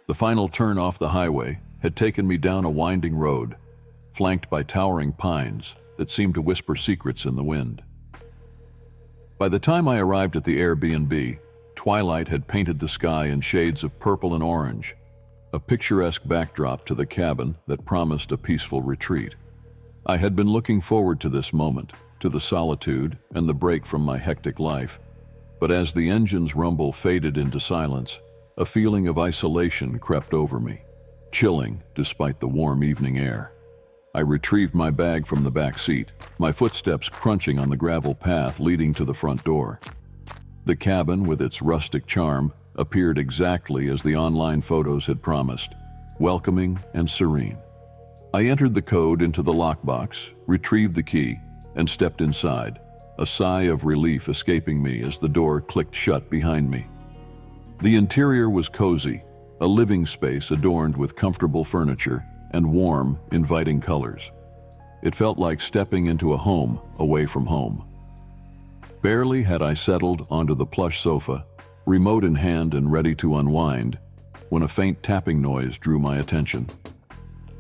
The final turn off the highway had taken me down a winding road, flanked by towering pines that seemed to whisper secrets in the wind. By the time I arrived at the Airbnb, twilight had painted the sky in shades of purple and orange, a picturesque backdrop to the cabin that promised a peaceful retreat. I had been looking forward to this moment, to the solitude and the break from my hectic life, but as the engine's rumble faded into silence, a feeling of isolation crept over me, chilling despite the warm evening air. I retrieved my bag from the back seat, my footsteps crunching on the gravel path leading to the front door. The cabin, with its rustic charm, appeared exactly as the online photos had promised, welcoming and serene. I entered the code into the lockbox, retrieved the key, and stepped inside, a sigh of relief escaping me as the door clicked shut behind me. The interior was cozy, a living space adorned with comfortable furniture and warm, inviting colors. It felt like stepping into a home away from home. Barely had I settled onto the plush sofa, remote in hand and ready to unwind, when a faint tapping noise drew my attention.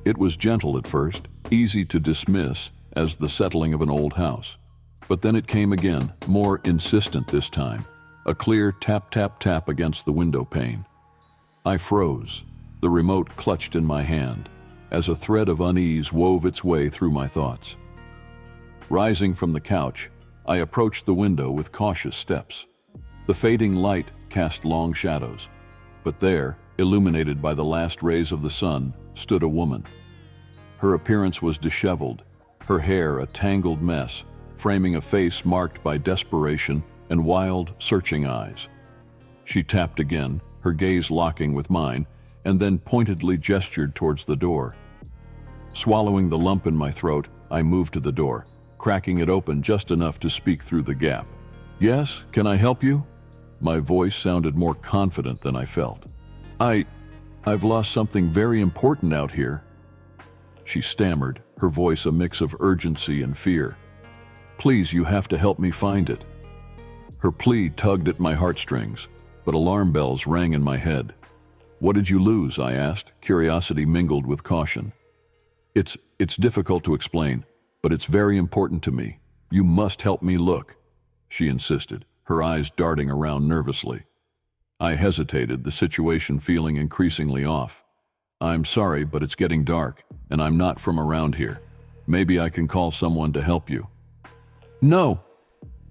It was gentle at first, easy to dismiss as the settling of an old house. But then it came again, more insistent this time, a clear tap, tap, tap against the window pane. I froze, the remote clutched in my hand, as a thread of unease wove its way through my thoughts. Rising from the couch, I approached the window with cautious steps. The fading light cast long shadows, but there, illuminated by the last rays of the sun, stood a woman. Her appearance was disheveled, her hair a tangled mess, framing a face marked by desperation and wild, searching eyes. She tapped again, her gaze locking with mine, and then pointedly gestured towards the door. Swallowing the lump in my throat, I moved to the door, cracking it open just enough to speak through the gap. "Yes, can I help you?" My voice sounded more confident than I felt. I've lost something very important out here." She stammered, her voice a mix of urgency and fear. "Please, you have to help me find it." Her plea tugged at my heartstrings, but alarm bells rang in my head. "What did you lose?" I asked, curiosity mingled with caution. It's difficult to explain, but it's very important to me. You must help me look," she insisted, her eyes darting around nervously. I hesitated, the situation feeling increasingly off. "I'm sorry, but it's getting dark, and I'm not from around here. Maybe I can call someone to help you." "No,"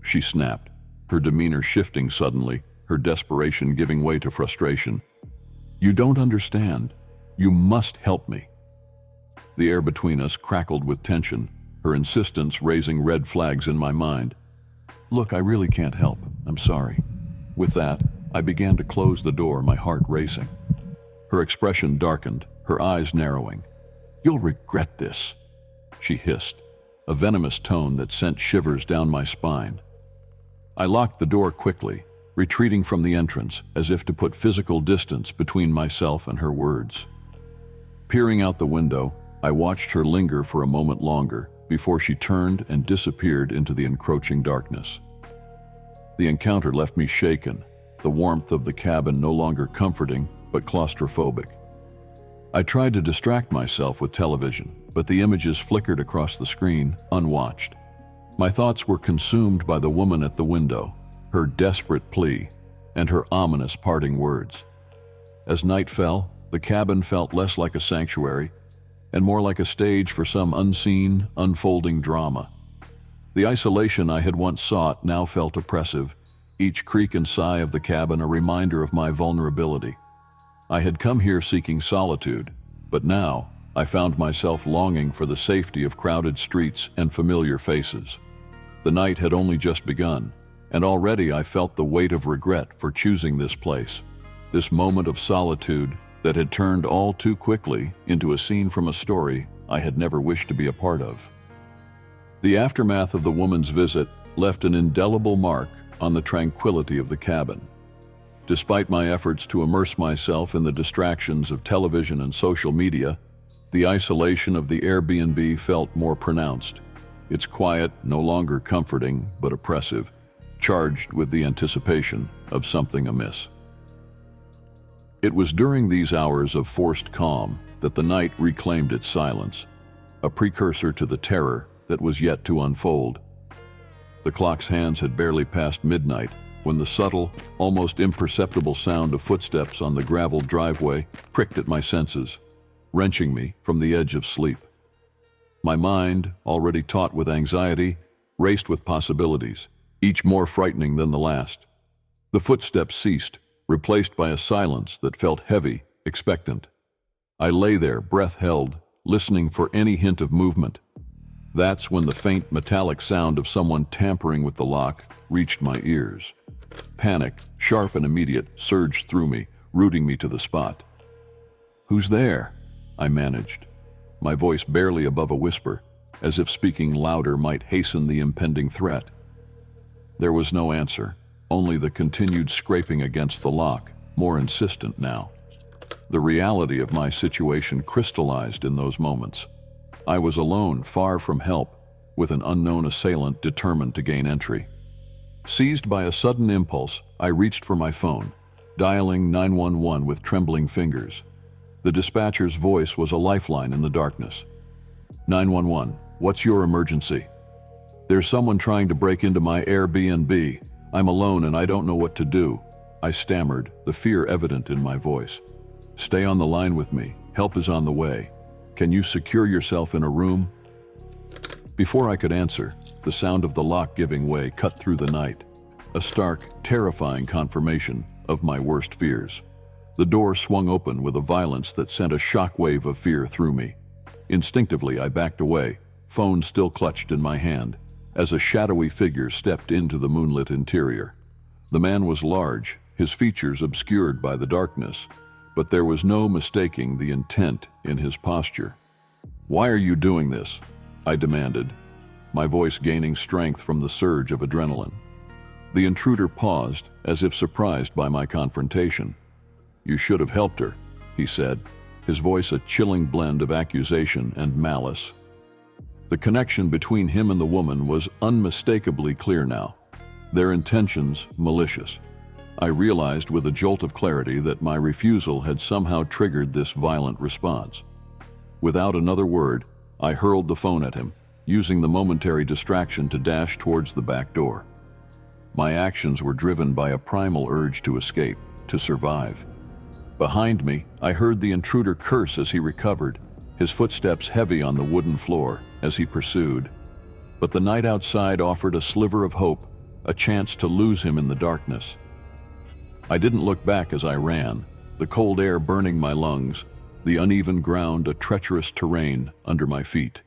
she snapped, her demeanor shifting suddenly, her desperation giving way to frustration. "You don't understand. You must help me." The air between us crackled with tension, her insistence raising red flags in my mind. "Look, I really can't help. I'm sorry." With that, I began to close the door, my heart racing. Her expression darkened, her eyes narrowing. "You'll regret this," she hissed, a venomous tone that sent shivers down my spine. I locked the door quickly, retreating from the entrance as if to put physical distance between myself and her words. Peering out the window, I watched her linger for a moment longer before she turned and disappeared into the encroaching darkness. The encounter left me shaken, the warmth of the cabin no longer comforting but claustrophobic. I tried to distract myself with television, but the images flickered across the screen, unwatched. My thoughts were consumed by the woman at the window, her desperate plea, and her ominous parting words. As night fell, the cabin felt less like a sanctuary and more like a stage for some unseen, unfolding drama. The isolation I had once sought now felt oppressive, each creak and sigh of the cabin a reminder of my vulnerability. I had come here seeking solitude, but now I found myself longing for the safety of crowded streets and familiar faces. The night had only just begun, and already I felt the weight of regret for choosing this place, this moment of solitude that had turned all too quickly into a scene from a story I had never wished to be a part of. The aftermath of the woman's visit left an indelible mark on the tranquility of the cabin. Despite my efforts to immerse myself in the distractions of television and social media, the isolation of the Airbnb felt more pronounced, its quiet no longer comforting but oppressive, charged with the anticipation of something amiss. It was during these hours of forced calm that the night reclaimed its silence, a precursor to the terror that was yet to unfold. The clock's hands had barely passed midnight when the subtle, almost imperceptible sound of footsteps on the graveled driveway pricked at my senses, wrenching me from the edge of sleep. My mind, already taut with anxiety, raced with possibilities, each more frightening than the last. The footsteps ceased, replaced by a silence that felt heavy, expectant. I lay there, breath held, listening for any hint of movement. That's when the faint metallic sound of someone tampering with the lock reached my ears. Panic, sharp and immediate, surged through me, rooting me to the spot. "Who's there?" I managed, my voice barely above a whisper, as if speaking louder might hasten the impending threat. There was no answer, only the continued scraping against the lock, more insistent now. The reality of my situation crystallized in those moments. I was alone, far from help, with an unknown assailant determined to gain entry. Seized by a sudden impulse, I reached for my phone, dialing 911 with trembling fingers. The dispatcher's voice was a lifeline in the darkness. "911, what's your emergency?" "There's someone trying to break into my Airbnb. I'm alone and I don't know what to do," I stammered, the fear evident in my voice. "Stay on the line with me. Help is on the way. Can you secure yourself in a room?" Before I could answer, the sound of the lock giving way cut through the night, a stark, terrifying confirmation of my worst fears. The door swung open with a violence that sent a shockwave of fear through me. Instinctively, I backed away, phone still clutched in my hand, as a shadowy figure stepped into the moonlit interior. The man was large, his features obscured by the darkness, but there was no mistaking the intent in his posture. "Why are you doing this?" I demanded, my voice gaining strength from the surge of adrenaline. The intruder paused, as if surprised by my confrontation. "You should have helped her," he said, his voice a chilling blend of accusation and malice. The connection between him and the woman was unmistakably clear now, their intentions malicious. I realized with a jolt of clarity that my refusal had somehow triggered this violent response. Without another word, I hurled the phone at him, using the momentary distraction to dash towards the back door. My actions were driven by a primal urge to escape, to survive. Behind me, I heard the intruder curse as he recovered, his footsteps heavy on the wooden floor as he pursued. But the night outside offered a sliver of hope, a chance to lose him in the darkness. I didn't look back as I ran, the cold air burning my lungs, the uneven ground a treacherous terrain under my feet.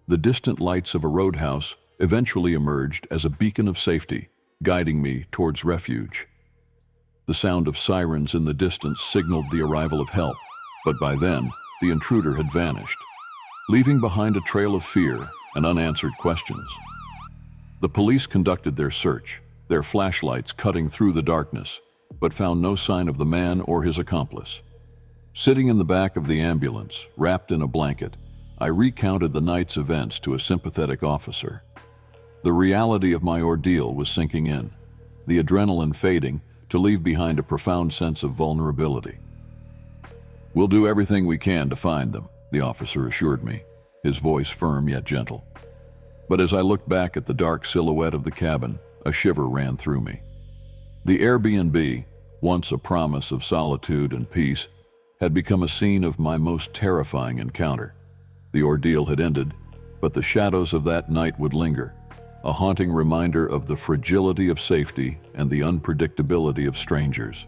The distant lights of a roadhouse eventually emerged as a beacon of safety, guiding me towards refuge. The sound of sirens in the distance signaled the arrival of help, but by then, the intruder had vanished, leaving behind a trail of fear and unanswered questions. The police conducted their search, their flashlights cutting through the darkness, but found no sign of the man or his accomplice. Sitting in the back of the ambulance, wrapped in a blanket, I recounted the night's events to a sympathetic officer. The reality of my ordeal was sinking in, the adrenaline fading to leave behind a profound sense of vulnerability. "We'll do everything we can to find them," the officer assured me, his voice firm yet gentle. But as I looked back at the dark silhouette of the cabin, a shiver ran through me. The Airbnb, once a promise of solitude and peace, had become a scene of my most terrifying encounter. The ordeal had ended, but the shadows of that night would linger, a haunting reminder of the fragility of safety and the unpredictability of strangers.